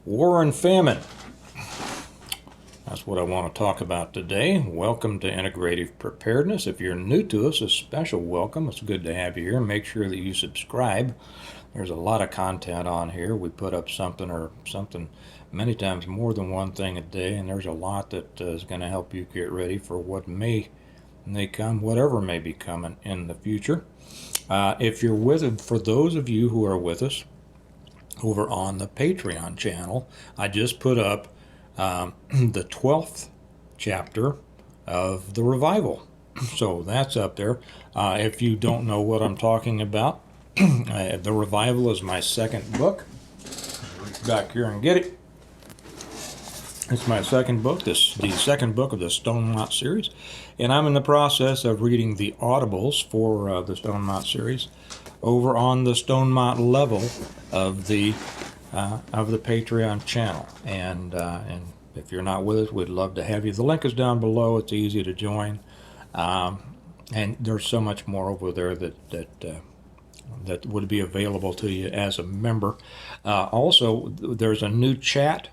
War and famine. That's what I want to talk about today. Welcome to Integrative Preparedness. If you're new to us, a special welcome. It's good to have you here. Make sure that you subscribe. There's a lot of content on here. We put up something many times more than one thing a day, and there's a lot that is going to help you get ready for what may come, whatever may be coming in the future. If you're with it, for those of you who are with us over on the Patreon channel, I just put up the 12th chapter of the revival. So that's up there. If you don't know what I'm talking about, the revival is my second book. Reach back here and get it. It's my second book, the second book of the Stone Mott series, and I'm in the process of reading the audibles for the Stone Mott series over on the Stone Mott level of the Patreon channel. And if you're not with us, we'd love to have you. The link is down below. It's easy to join, and there's so much more over there that would be available to you as a member. Also, there's a new chat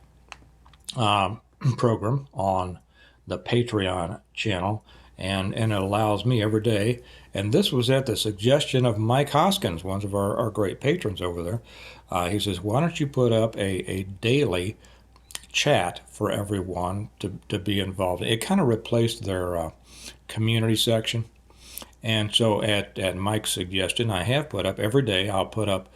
program on the Patreon channel, and it allows me every day, and this was at the suggestion of Mike Hoskins, one of our great patrons over there. He says, why don't you put up a daily chat for everyone to be involved in? It kind of replaced their community section, and so at Mike's suggestion, I have put up every day, I'll put up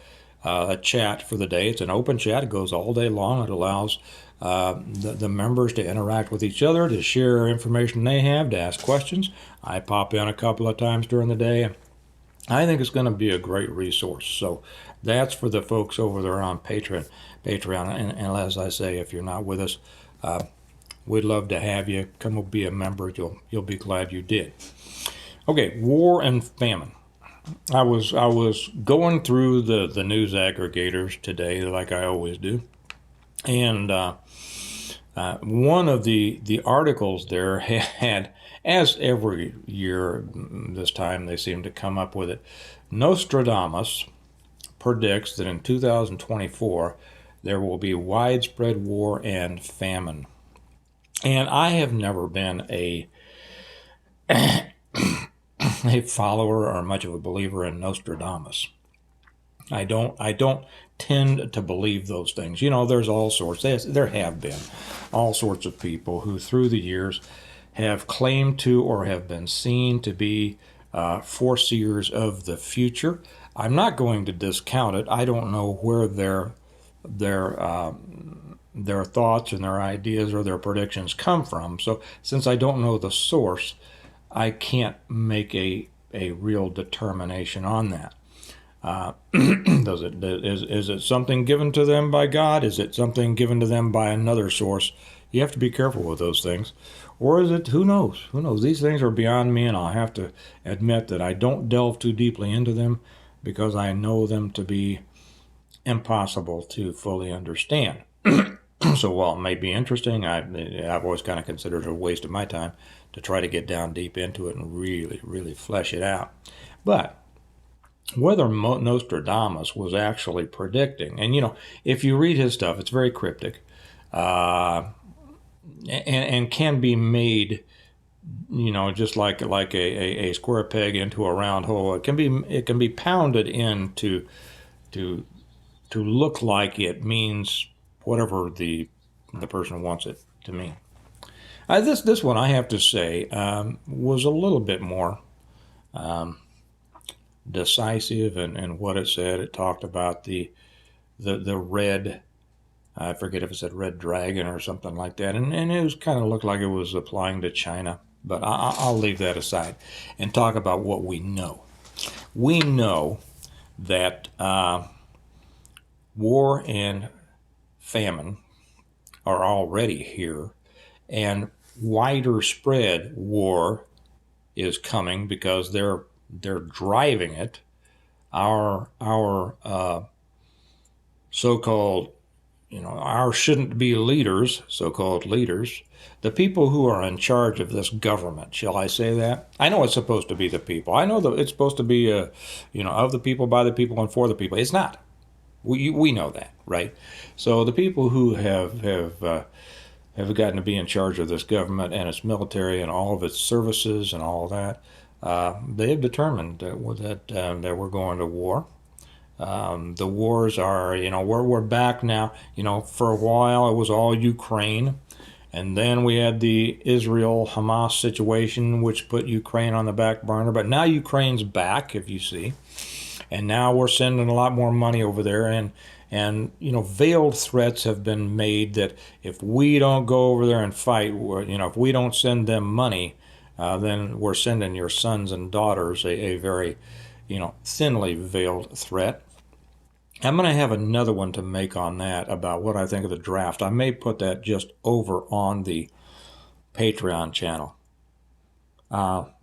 a chat for the day. It's an open chat. It goes all day long. It allows the members to interact with each other, to share information they have, to ask questions. I pop in a couple of times during the day. I think it's going to be a great resource. So that's for the folks over there on Patreon. And as I say, if you're not with us, we'd love to have you. Come be a member. You'll be glad you did. Okay, war and famine. I was going through the news aggregators today, like I always do, and one of the articles there had, as every year this time they seem to come up with it, Nostradamus predicts that in 2024 there will be widespread war and famine. And I have never been a follower or much of a believer in Nostradamus. I don't tend to believe those things. You know, there's all sorts. There have been all sorts of people who through the years have claimed to or have been seen to be foreseers of the future. I'm not going to discount it. I don't know where their thoughts and their ideas or their predictions come from. So since I don't know the source, I can't make a real determination on that. Is it something given to them by God? Is it something given to them by another source? You have to be careful with those things. Or is it, who knows? Who knows? These things are beyond me, and I'll have to admit that I don't delve too deeply into them because I know them to be impossible to fully understand. So while it may be interesting, I've always kind of considered it a waste of my time to try to get down deep into it and really, really flesh it out. But whether Nostradamus was actually predicting, and you know, if you read his stuff, it's very cryptic, and can be made, you know, just like a square peg into a round hole. It can be pounded into to look like it means whatever the person wants it to mean. This one, I have to say, was a little bit more decisive in what it said. It talked about the red, I forget if it said red dragon or something like that, and it was kind of looked like it was applying to China, but I'll leave that aside and talk about what we know. We know that war and famine are already here, and wider spread war is coming because they're driving it. Our so-called, you know, our shouldn't be leaders, so-called leaders, the people who are in charge of this government, shall I say that? I know it's supposed to be the people. I know that it's supposed to be, you know, of the people, by the people, and for the people. It's not. We know that, right? So the people who have gotten to be in charge of this government and its military and all of its services and all of that, they have determined that we're going to war. The wars are, we're back now. For a while it was all Ukraine, and then we had the Israel Hamas situation, which put Ukraine on the back burner. But now Ukraine's back, if you see, and now we're sending a lot more money over there. And veiled threats have been made that if we don't go over there and fight, if we don't send them money, then we're sending your sons and daughters a very, thinly veiled threat. I'm going to have another one to make on that about what I think of the draft. I may put that just over on the Patreon channel.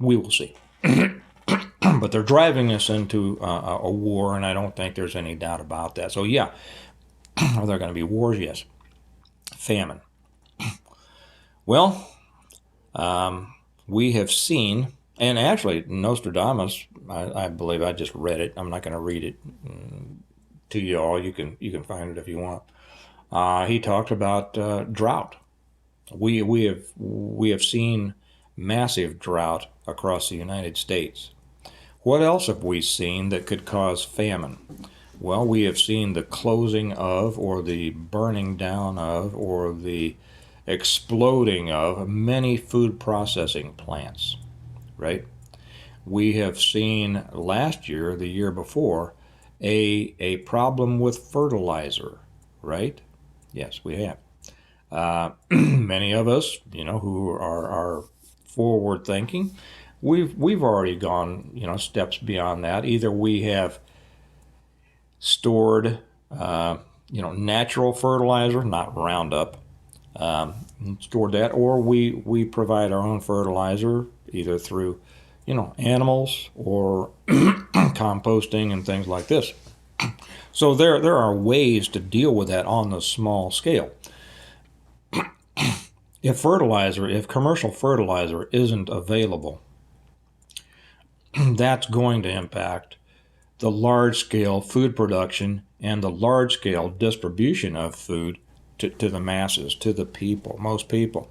We will see. But they're driving us into a war, and I don't think there's any doubt about that. So, yeah, are there going to be wars? Yes. Famine. Well, we have seen, and actually Nostradamus, I believe I just read it. I'm not going to read it to you all. You can find it if you want. He talked about drought. We have seen massive drought across the United States. What else have we seen that could cause famine? Well, we have seen the closing of, or the burning down of, or the exploding of many food processing plants, right? We have seen last year, the year before, a problem with fertilizer, right? Yes, we have. Many of us, who are forward thinking, we've already gone, steps beyond that. Either we have stored, natural fertilizer, not Roundup, stored that, or we provide our own fertilizer either through, animals or composting and things like this. So there are ways to deal with that on the small scale. If commercial fertilizer isn't available, that's going to impact the large-scale food production and the large-scale distribution of food to the masses, to the people, most people.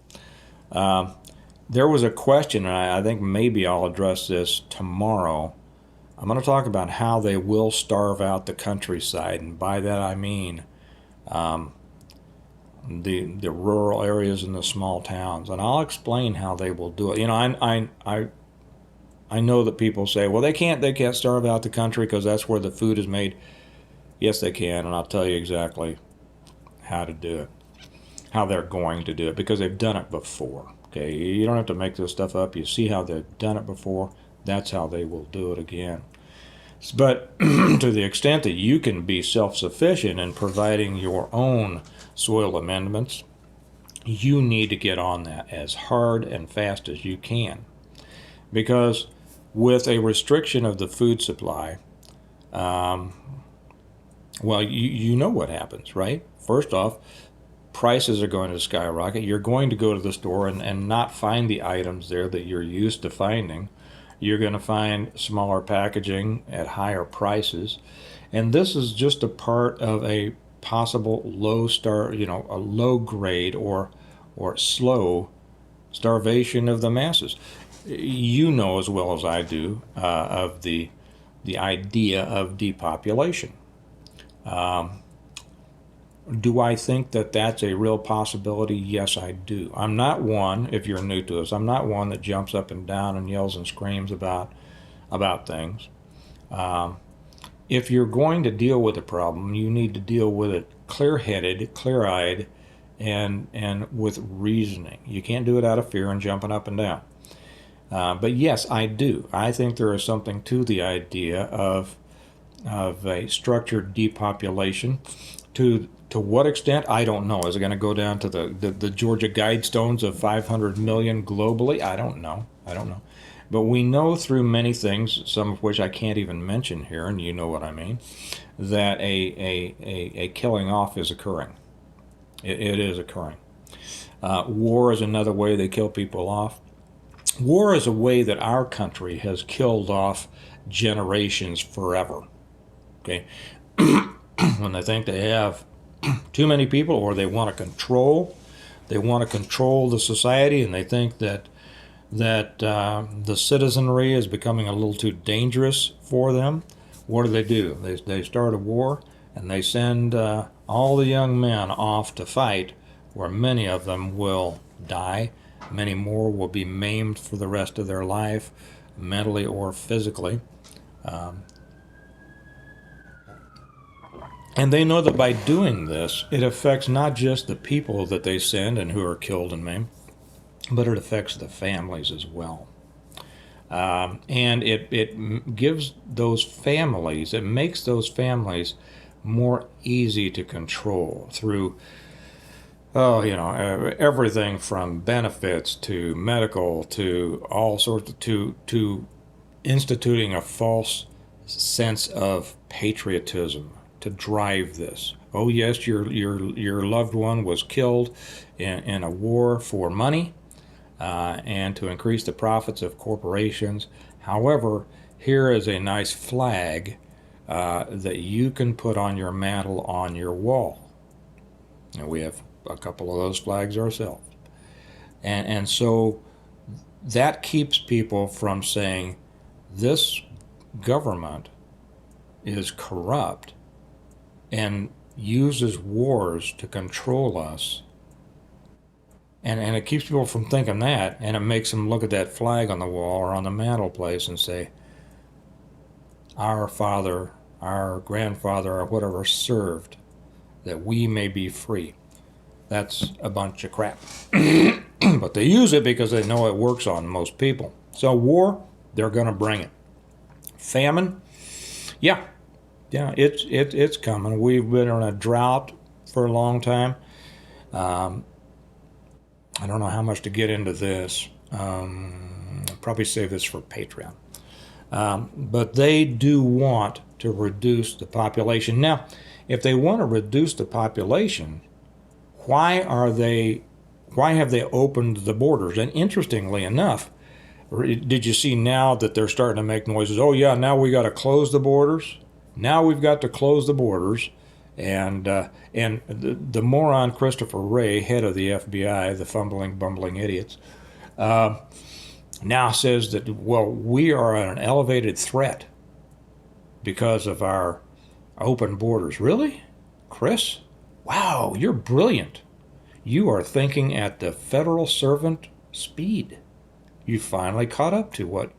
There was a question, and I think maybe I'll address this tomorrow. I'm going to talk about how they will starve out the countryside, and by that I mean the rural areas and the small towns, and I'll explain how they will do it. I know that people say, well, they can't starve out the country because that's where the food is made. Yes, they can, and I'll tell you exactly how to do it, how they're going to do it, because they've done it before. Okay, you don't have to make this stuff up. You see how they've done it before. That's how they will do it again. But to the extent that you can be self-sufficient in providing your own soil amendments, you need to get on that as hard and fast as you can. Because with a restriction of the food supply, well, you know what happens, right? First off, prices are going to skyrocket. You're going to go to the store and not find the items there that you're used to finding. You're going to find smaller packaging at higher prices. And this is just a part of a possible a low grade or slow starvation of the masses. You know as well as I do of the idea of depopulation. Do I think that that's a real possibility? Yes, I do. I'm not one, if you're new to us, I'm not one that jumps up and down and yells and screams about things. If you're going to deal with a problem, you need to deal with it clear-headed, clear-eyed, and with reasoning. You can't do it out of fear and jumping up and down. But yes, I do. I think there is something to the idea of a structured depopulation. To what extent, I don't know. Is it going to go down to the Georgia Guidestones of 500 million globally? I don't know. But we know through many things, some of which I can't even mention here, and you know what I mean, that a killing off is occurring. It is occurring. War is another way they kill people off. War is a way that our country has killed off generations forever. Okay? when they think they have too many people, or they want to control. They want to control the society, and they think that the citizenry is becoming a little too dangerous for them. What do? They start a war, and they send all the young men off to fight, where many of them will die. Many more will be maimed for the rest of their life, mentally or physically. And they know that by doing this, it affects not just the people that they send and who are killed and maimed, but it affects the families as well. And it gives those families, it makes those families more easy to control through, everything from benefits to medical to all sorts of, to instituting a false sense of patriotism to drive this. Oh yes, your loved one was killed in a war for money, and to increase the profits of corporations. However, here is a nice flag that you can put on your mantle on your wall. And we have a couple of those flags ourselves. And so that keeps people from saying this government is corrupt and uses wars to control us. And it keeps people from thinking that, and it makes them look at that flag on the wall or on the mantelpiece and say, our father, our grandfather, or whatever served, that we may be free. That's a bunch of crap. But they use it because they know it works on most people. So war, they're going to bring it. Famine, yeah, it's coming. We've been in a drought for a long time. I don't know how much to get into this. I'll probably save this for Patreon. But they do want to reduce the population. Now, if they want to reduce the population, why have they opened the borders? And interestingly enough, did you see now that they're starting to make noises? Oh yeah, now we got to close the borders. Now we've got to close the borders. And the moron Christopher Wray, head of the FBI, the fumbling, bumbling idiots, now says that, well, we are an elevated threat because of our open borders. Really? Chris? Wow, you're brilliant. You are thinking at the federal servant speed. You finally caught up to what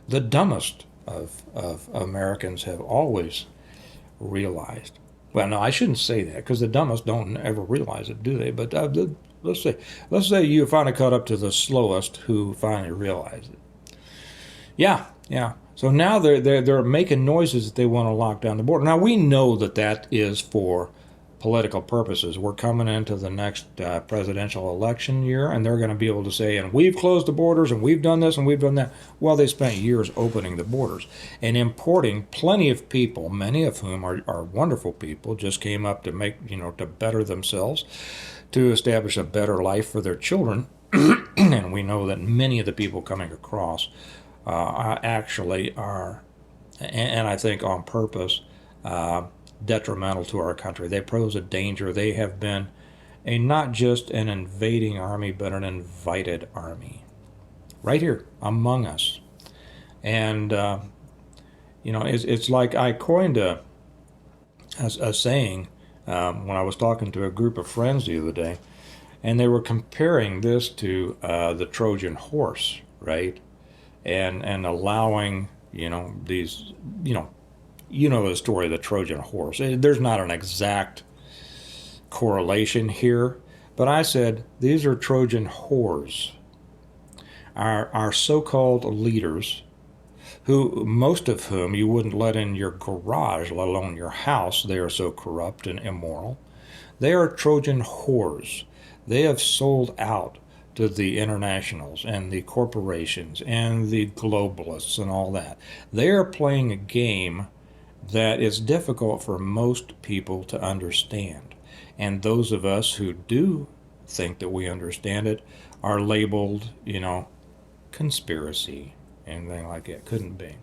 the dumbest of Americans have always realized. Well, no, I shouldn't say that, because the dumbest don't ever realize it, do they? But let's say you finally caught up to the slowest who finally realized it. Yeah. So now they're making noises that they want to lock down the border. Now we know that is for political purposes. We're coming into the next presidential election year, and they're going to be able to say, and we've closed the borders, and we've done this, and we've done that. Well, they spent years opening the borders and importing plenty of people, many of whom are wonderful people, just came up to make, to better themselves, to establish a better life for their children. And we know that many of the people coming across actually are, and I think on purpose, detrimental to our country. They pose a danger. They have been not just an invading army, but an invited army right here among us. And it's like I coined a saying when I was talking to a group of friends the other day, and they were comparing this to the Trojan horse, right? And allowing these the story of the Trojan horse. There's not an exact correlation here, but I said these are Trojan whores. Our so-called leaders, who most of whom you wouldn't let in your garage, let alone your house. They are so corrupt and immoral. They are Trojan whores. They have sold out to the internationals and the corporations and the globalists and all that. They are playing a game that is difficult for most people to understand. And those of us who do think that we understand it are labeled, conspiracy, anything like that. Couldn't be.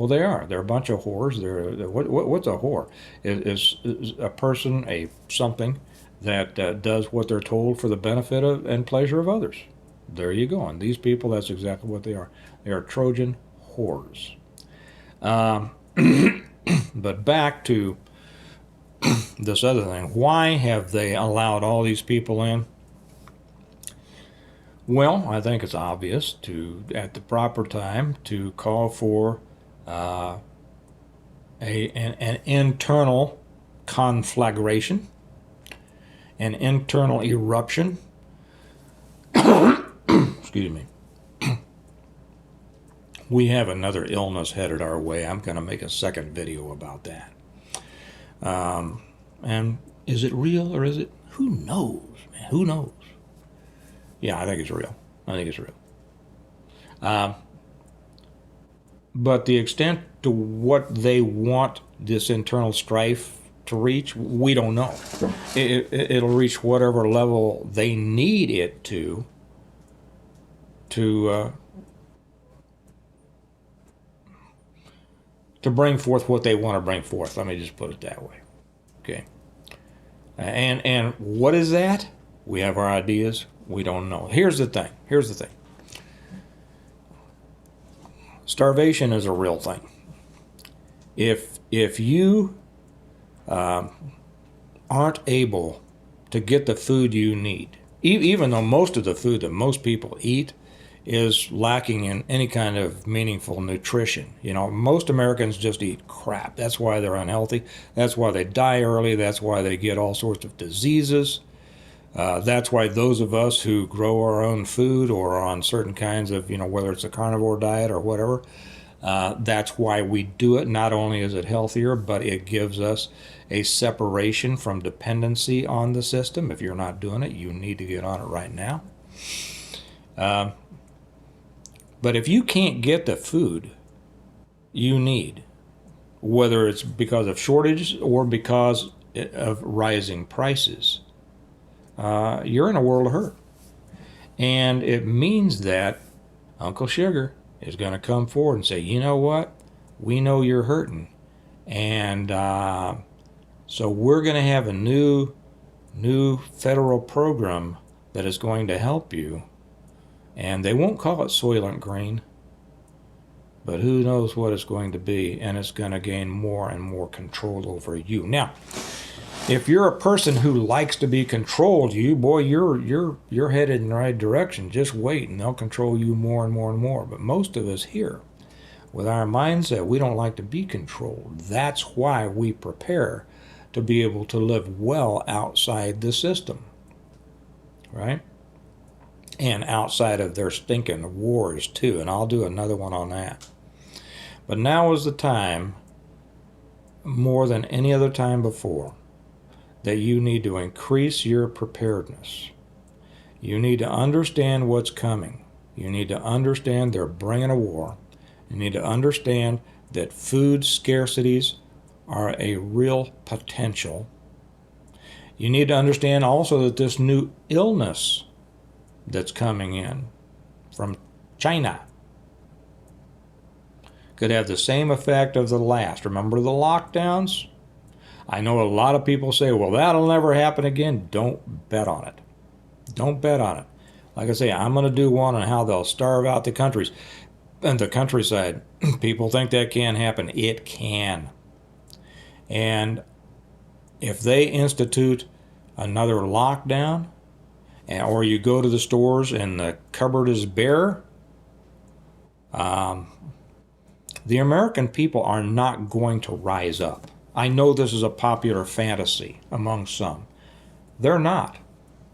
Well, they are. They're a bunch of whores. What's a whore? Is a person, something that does what they're told for the benefit of and pleasure of others. There you go. And these people, that's exactly what they are. They are Trojan whores. Um, but back to this other thing. Why have they allowed all these people in? Well, I think it's obvious at the proper time, to call for uh, an internal conflagration, an internal eruption. Excuse me. We have another illness headed our way. I'm going to make a second video about that. And is it real or is it? Who knows, man? Who knows? Yeah, I think it's real. I think it's real. But the extent to what they want this internal strife to reach, we don't know. It'll reach whatever level they need it to bring forth what they want to bring forth. Let me just put it that way. Okay. And what is that? We have our ideas. We don't know. Here's the thing. Starvation is a real thing. If you aren't able to get the food you need, even though most of the food that most people eat is lacking in any kind of meaningful nutrition. Most Americans just eat crap. That's why they're unhealthy. That's why they die early. That's why they get all sorts of diseases. That's why those of us who grow our own food or are on certain kinds of, whether it's a carnivore diet or whatever, that's why we do it. Not only is it healthier, but it gives us a separation from dependency on the system. If you're not doing it, you need to get on it right now. But if you can't get the food you need, whether it's because of shortages or because of rising prices, you're in a world of hurt. And it means that Uncle Sugar is going to come forward and say, you know what? We know you're hurting. And so we're going to have a new federal program that is going to help you. And they won't call it Soylent Green, but who knows what it's going to be, and it's going to gain more and more control over you. Now, if you're a person who likes to be controlled, you're headed in the right direction. Just wait, and they'll control you more and more and more. But most of us here, with our mindset, we don't like to be controlled. That's why we prepare to be able to live well outside the system, right? And outside of their stinking wars too, and I'll do another one on that. But now is the time, more than any other time before, that you need to increase your preparedness. You need to understand what's coming. You need to understand they're bringing a war. You need to understand that food scarcities are a real potential. You need to understand also that this new illness that's coming in from China could have the same effect of the last. Remember the lockdowns? I know a lot of people say, well, that'll never happen again. Don't bet on it. Don't bet on it. Like I say, I'm going to do one on how they'll starve out the countries. And the countryside, people think that can't happen. It can. And if they institute another lockdown, or you go to the stores and the cupboard is bare, the American people are not going to rise up. I know this is a popular fantasy among some. They're not.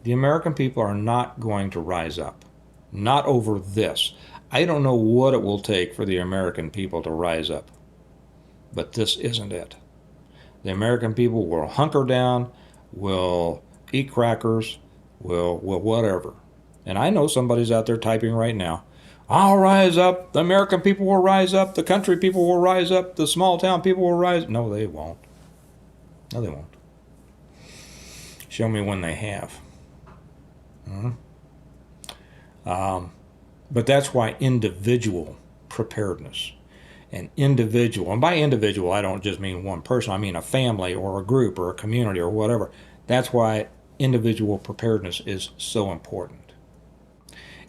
The American people are not going to rise up. Not over this. I don't know what it will take for the American people to rise up. But this isn't it. The American people will hunker down, will eat crackers, will whatever. And I know somebody's out there typing right now, I'll rise up, the American people will rise up, the country people will rise up, the small town people will rise. No, they won't. No, they won't. Show me when they have. But that's why individual preparedness an individual, and by individual I don't just mean one person, I mean a family or a group or a community or whatever. That's why individual preparedness is so important.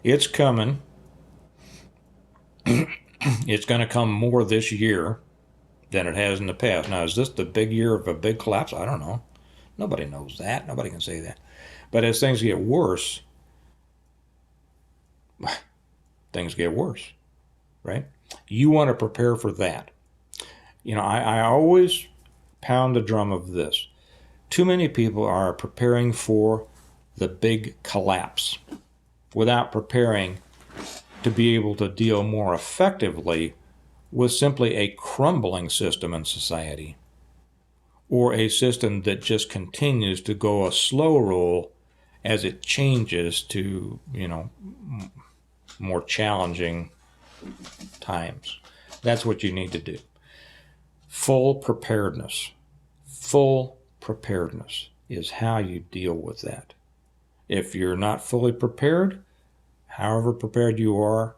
It's coming. It's going to come more this year than it has in the past. Now, is this the big year of a big collapse? I don't know. Nobody knows that. Nobody can say that. But as things get worse, things get worse, right? You want to prepare for that. I always pound the drum of this. Too many people are preparing for the big collapse without preparing to be able to deal more effectively with simply a crumbling system in society, or a system that just continues to go a slow roll as it changes to, more challenging times. That's what you need to do. Full preparedness. Full preparedness is how you deal with that. If you're not fully prepared, however prepared you are,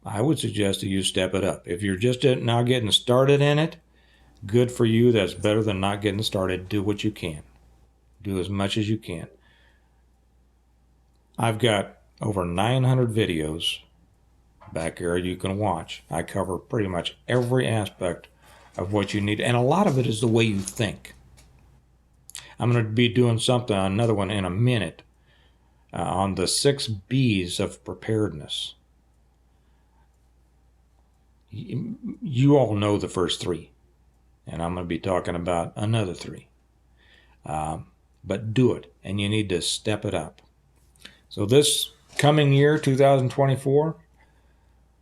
I would suggest that you step it up. If you're just now getting started in it, good for you. That's better than not getting started. Do what you can. Do as much as you can. I've got over 900 videos back here you can watch. I cover pretty much every aspect of what you need, and a lot of it is the way you think. I'm going to be doing another one in a minute, on the 6 B's of preparedness. You all know the first 3, and I'm going to be talking about another 3. But do it, and you need to step it up. So this coming year, 2024,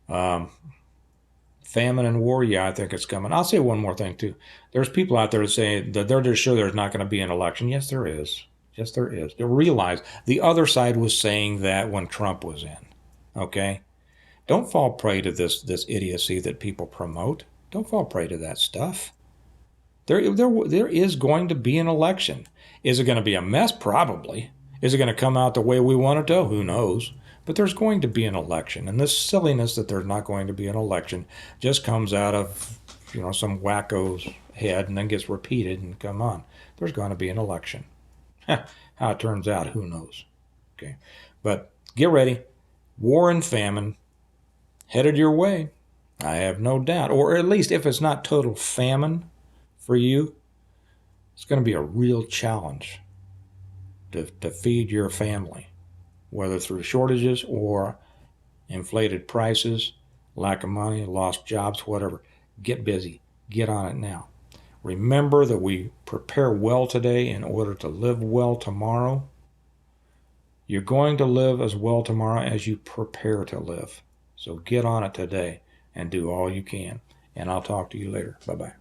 famine and war, I think it's coming. I'll say one more thing, too. There's people out there saying that they're just sure there's not going to be an election. Yes, there is. Yes, there is. You realize the other side was saying that when Trump was in, okay? Don't fall prey to this idiocy that people promote. Don't fall prey to that stuff. There is going to be an election. Is it going to be a mess? Probably. Is it going to come out the way we want it to? Who knows? But there's going to be an election. And this silliness that there's not going to be an election just comes out of, some wacko's head and then gets repeated, and come on. There's going to be an election. How it turns out, who knows? Okay. But get ready. War and famine headed your way. I have no doubt. Or at least if it's not total famine for you, it's going to be a real challenge to feed your family, whether through shortages or inflated prices, lack of money, lost jobs, whatever. Get busy. Get on it now. Remember that we prepare well today in order to live well tomorrow. You're going to live as well tomorrow as you prepare to live. So get on it today and do all you can. And I'll talk to you later. Bye-bye.